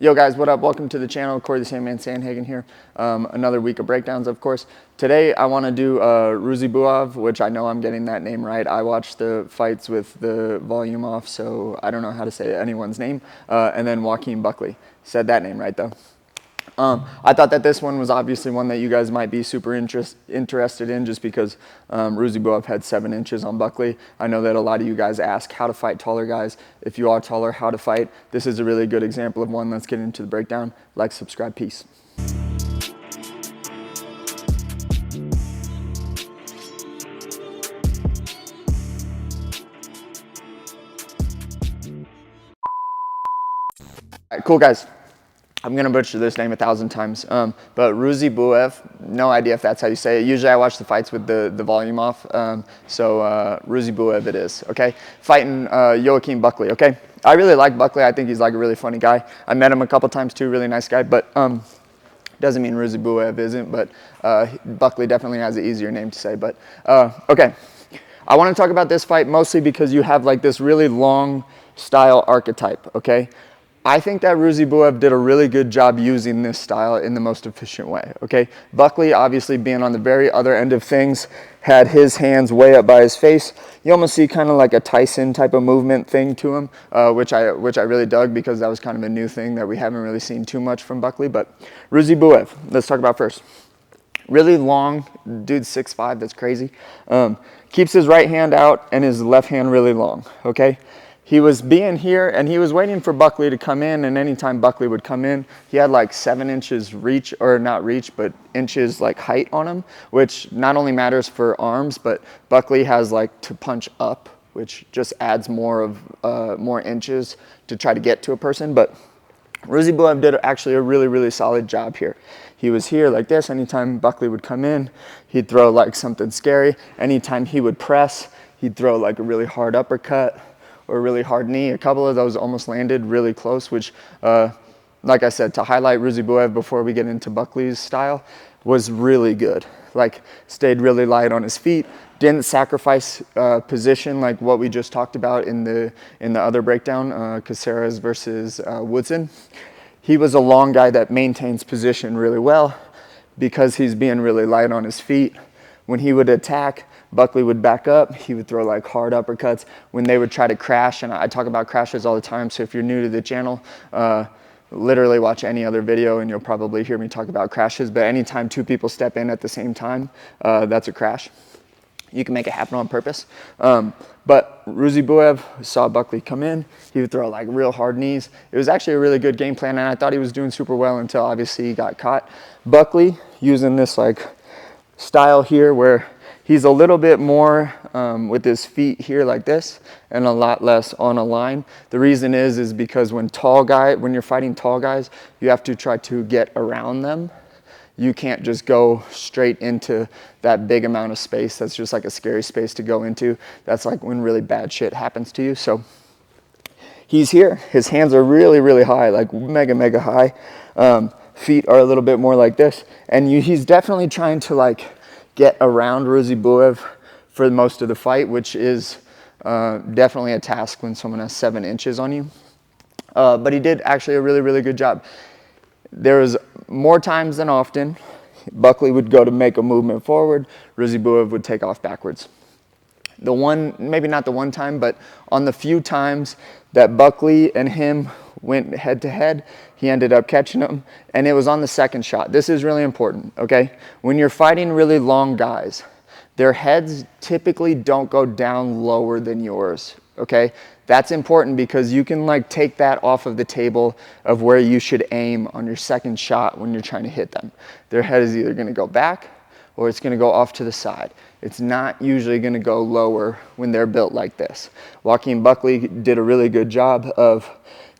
Yo guys, what up? Welcome to the channel. Corey the Sandman Sandhagen here. Another week of breakdowns, of course. Today I want to do Ruziboev, which I know I'm getting that name right. I watched the fights with the volume off, so I don't know how to say anyone's name. And then Buckley. Said that name right though. I thought that this one was obviously one that you guys might be super interested in just because Ruziboev had 7 inches on Buckley. I know that a lot of you guys ask how to fight taller guys. If you are taller, how to fight. This is a really good example of one. Let's get into the breakdown. Like, subscribe, peace. All right, cool guys. I'm going to butcher this name 1,000 times, but Ruziboev, no idea if that's how you say it. Usually I watch the fights with the volume off, so Ruziboev it is, okay? Fighting Buckley, okay? I really like Buckley. I think he's like a really funny guy. I met him a couple times too, really nice guy, but doesn't mean Ruziboev isn't, but Buckley definitely has an easier name to say, but okay. I want to talk about this fight mostly because you have like this really long style archetype, okay? I think that Ruziboev did a really good job using this style in the most efficient way, okay? Buckley, obviously being on the very other end of things, had his hands way up by his face. You almost see kind of like a Tyson type of movement thing to him, which I really dug because that was kind of a new thing that we haven't really seen too much from Buckley. But Ruziboev, let's talk about first. Really long, dude's 6'5", that's crazy. Keeps his right hand out and his left hand really long, okay? He was being here and he was waiting for Buckley to come in, and anytime Buckley would come in, he had like 7 inches reach, or not reach, but inches like height on him, which not only matters for arms, but Buckley has like to punch up, which just adds more inches to try to get to a person. But Ruziboev did actually a really solid job here. He was here like this. Anytime Buckley would come in, he'd throw like something scary. Anytime he would press, he'd throw like a really hard uppercut or a really hard knee. A couple of those almost landed really close, which, like I said, to highlight Ruziboev before we get into Buckley's style, was really good. Like, stayed really light on his feet, didn't sacrifice position like what we just talked about in the other breakdown, Caceres versus Woodson. He was a long guy that maintains position really well because he's being really light on his feet. When he would attack, Buckley would back up. He would throw like hard uppercuts. When they would try to crash, and I talk about crashes all the time, so if you're new to the channel, literally watch any other video and you'll probably hear me talk about crashes. But anytime 2 people step in at the same time, that's a crash. You can make it happen on purpose. But Ruziboev saw Buckley come in. He would throw like real hard knees. It was actually a really good game plan, and I thought he was doing super well until obviously he got caught. Buckley using this like style here where he's a little bit more with his feet here like this and a lot less on a line. The reason is because when you're fighting tall guys, you have to try to get around them. You can't just go straight into that big amount of space. That's just like a scary space to go into. That's like when really bad shit happens to you. So he's here. His hands are really high, like mega high. Feet are a little bit more like this. And he's definitely trying to like get around Ruziboev for most of the fight, which is definitely a task when someone has 7 inches on you. But he did actually a really good job. There was more times than often, Buckley would go to make a movement forward, Ruziboev would take off backwards. Maybe not the one time, but on the few times that Buckley and him went head to head, he ended up catching him, and it was on the second shot. This is really important, okay? When you're fighting really long guys, their heads typically don't go down lower than yours, okay? That's important because you can like take that off of the table of where you should aim on your second shot when you're trying to hit them. Their head is either gonna go back or it's gonna go off to the side. It's not usually gonna go lower when they're built like this. Buckley did a really good job of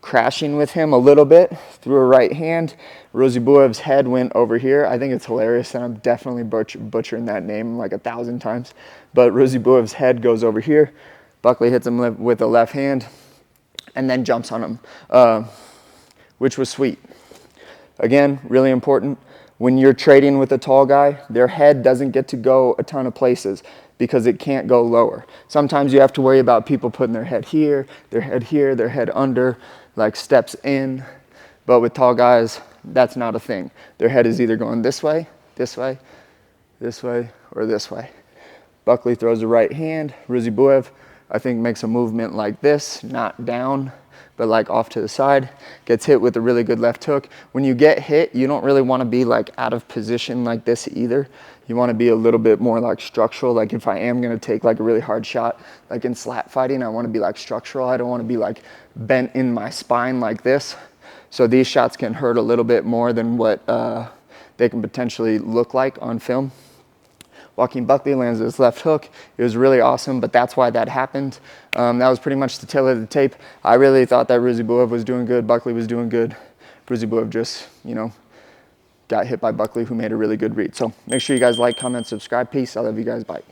crashing with him a little bit through a right hand. Ruziboev's head went over here. I think it's hilarious, and I'm definitely butchering that name like 1,000 times. But Ruziboev's head goes over here. Buckley hits him with a left hand and then jumps on him, which was sweet. Again, really important. When you're trading with a tall guy, their head doesn't get to go a ton of places because it can't go lower. Sometimes you have to worry about people putting their head here, their head under, like steps in. But with tall guys, that's not a thing. Their head is either going this way, this way, this way, or this way. Buckley throws the right hand. Ruziboev, I think, makes a movement like this, not down, but like off to the side. Gets hit with a really good left hook. When you get hit, you don't really want to be like out of position like this either. You want to be a little bit more like structural. Like if I am going to take like a really hard shot, like in slap fighting, I want to be like structural. I don't want to be like bent in my spine like this. So these shots can hurt a little bit more than what they can potentially look like on film. Joaquin Buckley lands his left hook. It was really awesome, but that's why that happened. That was pretty much the tail of the tape. I really thought that Ruziboev was doing good. Buckley was doing good. Ruziboev just, you know, got hit by Buckley, who made a really good read. So make sure you guys like, comment, subscribe. Peace. I love you guys. Bye.